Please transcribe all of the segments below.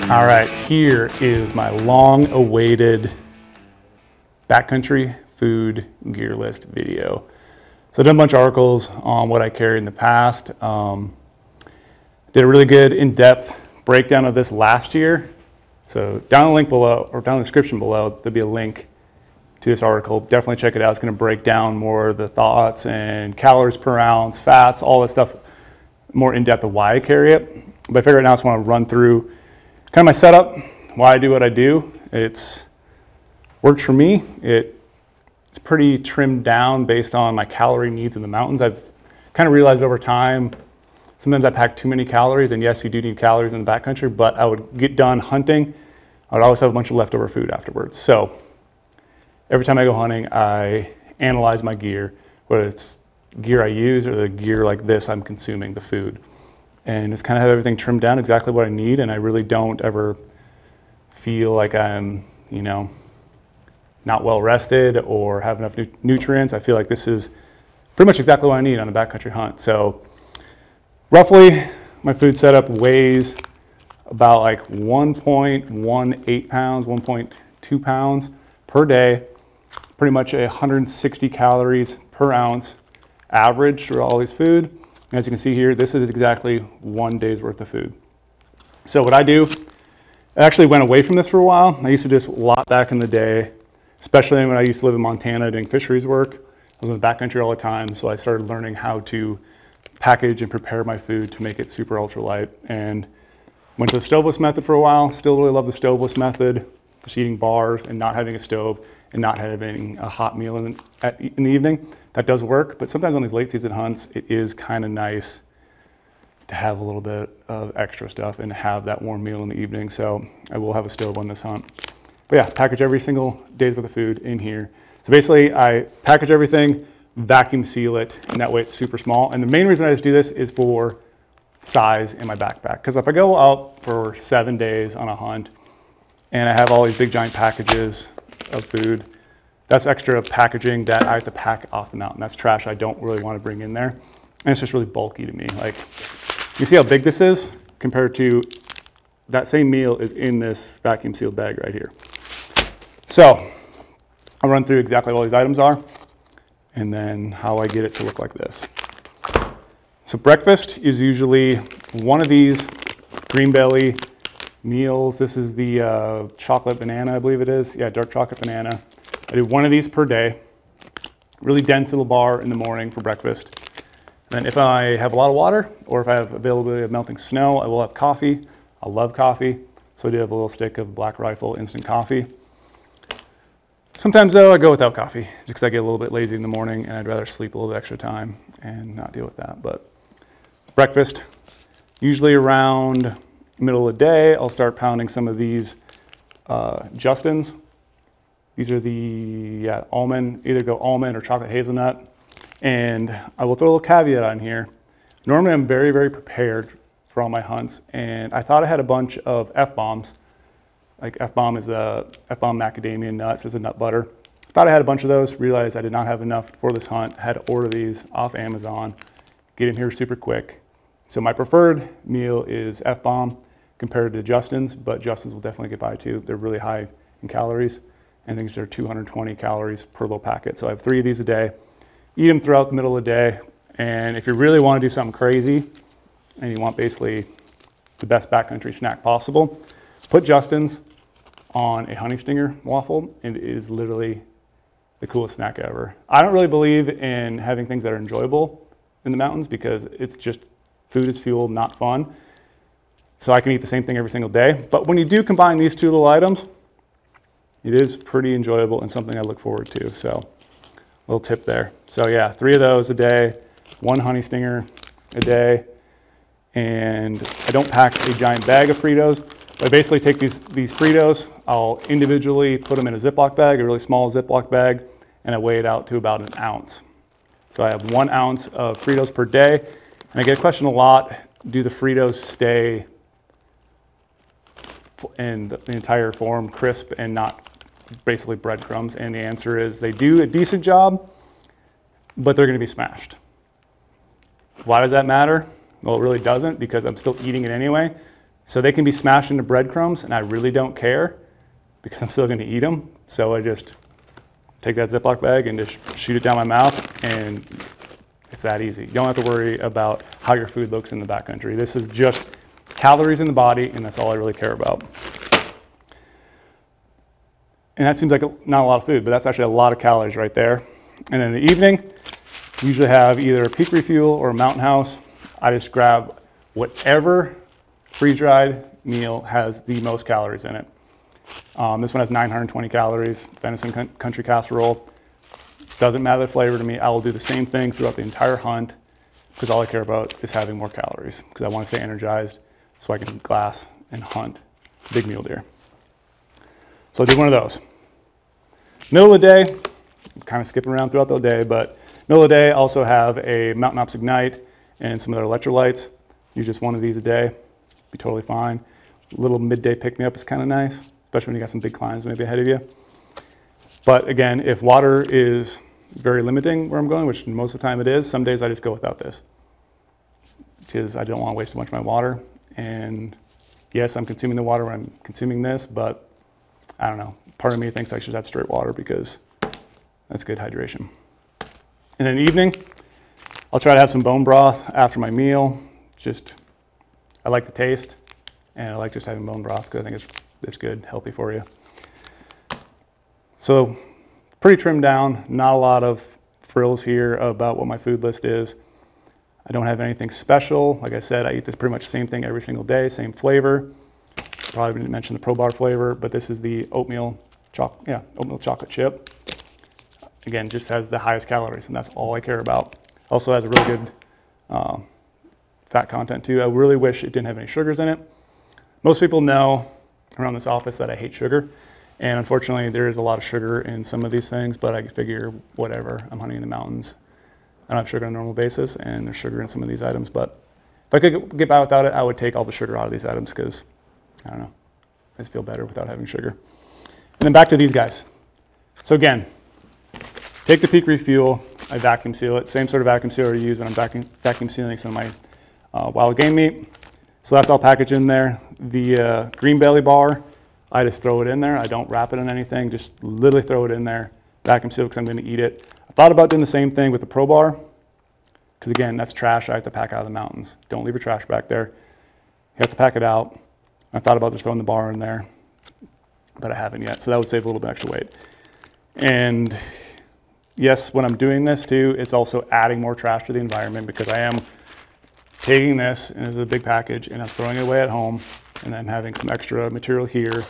All right, here is my long-awaited backcountry food gear list video. So I've done a bunch of articles on what I carried in the past. Did a really good in-depth breakdown of this last year. So down in the link below, or down in the description below, there'll be a link to this article. Definitely check it out. It's going to break down more of the thoughts and calories per ounce, fats, all that stuff, more in-depth of why I carry it. But I figured right now I just want to run through kind of my setup, why I do what I do. It's works for me. It's pretty trimmed down based on my calorie needs in the mountains. I've kind of realized over time, sometimes I pack too many calories, and yes, you do need calories in the backcountry, but I would get done hunting, I would always have a bunch of leftover food afterwards. So every time I go hunting, I analyze my gear, whether it's gear I use or the gear like this I'm consuming, the food. And it's kind of have everything trimmed down exactly what I need, and I really don't ever feel like I'm, you know, not well rested or have enough nutrients. I feel like this is pretty much exactly what I need on a backcountry hunt. So roughly, my food setup weighs about like 1.18 pounds, 1.2 pounds per day, pretty much 160 calories per ounce average for all these food. As you can see here, this is exactly 1 day's worth of food. So what I do, I actually went away from this for a while. I used to do this a lot back in the day, especially when I used to live in Montana doing fisheries work. I was in the backcountry all the time, so I started learning how to package and prepare my food to make it super ultralight. And went to the stoveless method for a while. Still really love the stoveless method, just eating bars and not having a stove and not having a hot meal in the evening. That does work, but sometimes on these late season hunts, it is kind of nice to have a little bit of extra stuff and have that warm meal in the evening. So I will have a stove on this hunt. But yeah, package every single day's worth of food in here. So basically I package everything, vacuum seal it, and that way it's super small. And the main reason I just do this is for size in my backpack. Because if I go out for 7 days on a hunt and I have all these big giant packages of food, that's extra packaging that I have to pack off the mountain. That's trash I don't really want to bring in there. And it's just really bulky to me. Like, you see how big this is compared to that same meal is in this vacuum sealed bag right here. So I'll run through exactly what all these items are and then how I get it to look like this. So breakfast is usually one of these green belly meals. This is the chocolate banana, I believe it is. Yeah, dark chocolate banana. I do one of these per day. Really dense little bar in the morning for breakfast. And then if I have a lot of water or if I have availability of melting snow, I will have coffee. I love coffee, so I do have a little stick of Black Rifle instant coffee. Sometimes though, I go without coffee just because I get a little bit lazy in the morning and I'd rather sleep a little bit extra time and not deal with that. But breakfast, usually around middle of the day, I'll start pounding some of these Justins. These are the almond, either go almond or chocolate hazelnut. And I will throw a little caveat on here. Normally I'm very, very prepared for all my hunts. And I thought I had a bunch of F-bombs. Like F-bomb is the F-bomb macadamia nuts, is a nut butter. Thought I had a bunch of those, realized I did not have enough for this hunt. Had to order these off Amazon, get in here super quick. So my preferred meal is F-bomb compared to Justin's, but Justin's will definitely get by too. They're really high in calories. I think they're 220 calories per little packet. So I have 3 of these a day. Eat them throughout the middle of the day. And if you really want to do something crazy and you want basically the best backcountry snack possible, put Justin's on a honey stinger waffle, and it is literally the coolest snack ever. I don't really believe in having things that are enjoyable in the mountains because it's just food is fuel, not fun. So I can eat the same thing every single day. But when you do combine these two little items, it is pretty enjoyable and something I look forward to. So, little tip there. So yeah, 3 of those a day, 1 honey stinger a day, and I don't pack a giant bag of FRITOS. But I basically take these FRITOS, I'll individually put them in a Ziploc bag, a really small Ziploc bag, and I weigh it out to about 1 ounce. So I have 1 ounce of FRITOS per day, and I get a question a lot, do the FRITOS stay in the entire form crisp and not basically breadcrumbs? And the answer is they do a decent job, but they're going to be smashed. Why does that matter? Well, it really doesn't, because I'm still eating it anyway. So they can be smashed into breadcrumbs, and I really don't care because I'm still going to eat them. So I just take that Ziploc bag and just shoot it down my mouth, and it's that easy. You don't have to worry about how your food looks in the backcountry. This is just calories in the body, and that's all I really care about. And that seems like not a lot of food, but that's actually a lot of calories right there. And then in the evening, usually have either a Peak Refuel or a Mountain House. I just grab whatever freeze-dried meal has the most calories in it. This one has 920 calories, venison country casserole. Doesn't matter the flavor to me. I will do the same thing throughout the entire hunt because all I care about is having more calories because I want to stay energized so I can glass and hunt big mule deer. So I'll do one of those. Middle of the day, I'm kind of skipping around throughout the day, but middle of the day, I also have a Mountain Ops Ignite and some other electrolytes. Use just one of these a day, be totally fine. A little midday pick-me-up is kind of nice, especially when you got some big climbs maybe ahead of you. But again, if water is very limiting where I'm going, which most of the time it is, some days I just go without this because I don't want to waste too much of my water. And yes, I'm consuming the water when I'm consuming this, but I don't know. Part of me thinks I should have straight water because that's good hydration. And in the evening, I'll try to have some bone broth after my meal. I like the taste, and I like just having bone broth because I think it's good, healthy for you. So pretty trimmed down, not a lot of frills here about what my food list is. I don't have anything special. Like I said, I eat this pretty much the same thing every single day, same flavor. Probably didn't mention the Pro Bar flavor, but this is the oatmeal chocolate chip. Again, just has the highest calories, and that's all I care about. Also has a really good fat content too. I really wish it didn't have any sugars in it. Most people know around this office that I hate sugar, and unfortunately there is a lot of sugar in some of these things, but I figure whatever, I'm hunting in the mountains. I don't have sugar on a normal basis, and there's sugar in some of these items, but if I could get by without it, I would take all the sugar out of these items because, I don't know, I just feel better without having sugar. And then back to these guys. So again, take the Peak Refuel, I vacuum seal it, same sort of vacuum sealer I use when I'm vacuum sealing some of my wild game meat. So that's all packaged in there. The green belly bar, I just throw it in there. I don't wrap it in anything, just literally throw it in there, vacuum seal because I'm going to eat it. I thought about doing the same thing with the Pro Bar because again, that's trash I have to pack out of the mountains. Don't leave your trash back there. You have to pack it out. I thought about just throwing the bar in there, but I haven't yet. So that would save a little bit extra weight. And yes, when I'm doing this too, it's also adding more trash to the environment because I am taking this, and it's a big package, and I'm throwing it away at home, and then having some extra material here.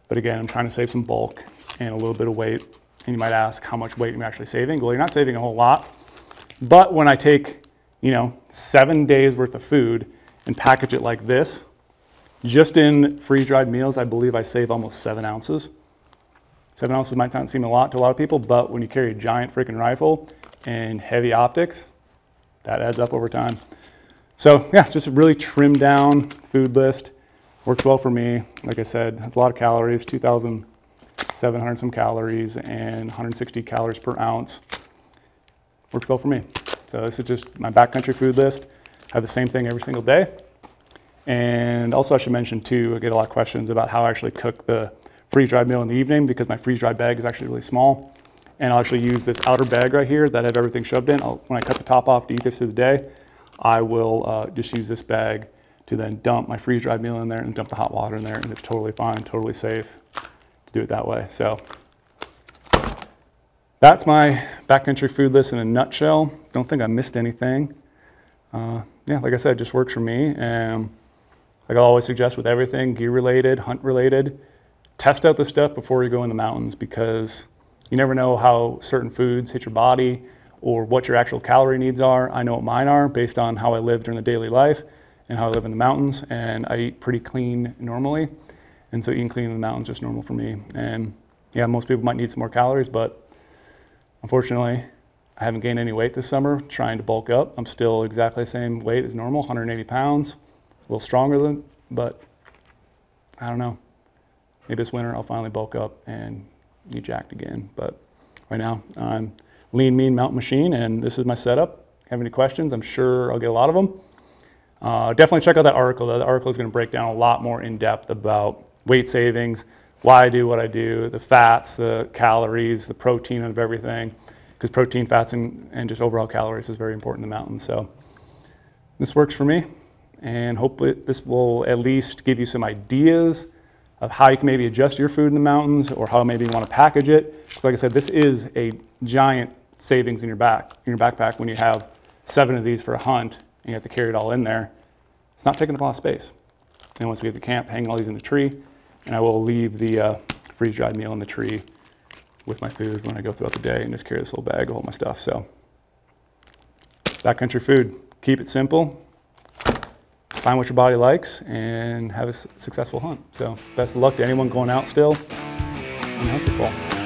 But again, I'm trying to save some bulk and a little bit of weight. And you might ask, how much weight am I actually saving? Well, you're not saving a whole lot. But when I take, 7 days worth of food and package it like this, just in freeze-dried meals, I believe I save almost 7 ounces. 7 ounces might not seem a lot to a lot of people, but when you carry a giant freaking rifle and heavy optics, that adds up over time. So yeah, just a really trimmed down food list. Works well for me. Like I said, has a lot of calories, 2,700 some calories and 160 calories per ounce. Works well for me. So this is just my backcountry food list. I have the same thing every single day. And also I should mention too, I get a lot of questions about how I actually cook the freeze-dried meal in the evening because my freeze-dried bag is actually really small. And I'll actually use this outer bag right here that I have everything shoved in. When I cut the top off to eat this through the day, I will just use this bag to then dump my freeze-dried meal in there and dump the hot water in there, and it's totally fine, totally safe to do it that way. So that's my backcountry food list in a nutshell. Don't think I missed anything. Yeah, like I said, it just works for me. And like I always suggest with everything, gear-related, hunt-related, test out the stuff before you go in the mountains because you never know how certain foods hit your body or what your actual calorie needs are. I know what mine are based on how I live during the daily life and how I live in the mountains, and I eat pretty clean normally. And so eating clean in the mountains is just normal for me. And yeah, most people might need some more calories, but unfortunately, I haven't gained any weight this summer trying to bulk up. I'm still exactly the same weight as normal, 180 pounds, a little stronger than, but I don't know. Maybe this winter I'll finally bulk up and get jacked again. But right now, I'm lean, mean mountain machine, and this is my setup. Have any questions? I'm sure I'll get a lot of them. Definitely check out that article. The article is going to break down a lot more in depth about weight savings, why I do what I do, the fats, the calories, the protein of everything, because protein, fats, and just overall calories is very important in the mountains. So this works for me, and hopefully this will at least give you some ideas of how you can maybe adjust your food in the mountains, or how maybe you want to package it. Like I said, this is a giant savings in your backpack when you have 7 of these for a hunt and you have to carry it all in there. It's not taking up a lot of space. And once we get to camp, hang all these in the tree, and I will leave the freeze-dried meal in the tree with my food when I go throughout the day, and just carry this little bag of all my stuff. So, backcountry food, keep it simple, find what your body likes, and have a successful hunt. So best of luck to anyone going out still on the hunt this fall.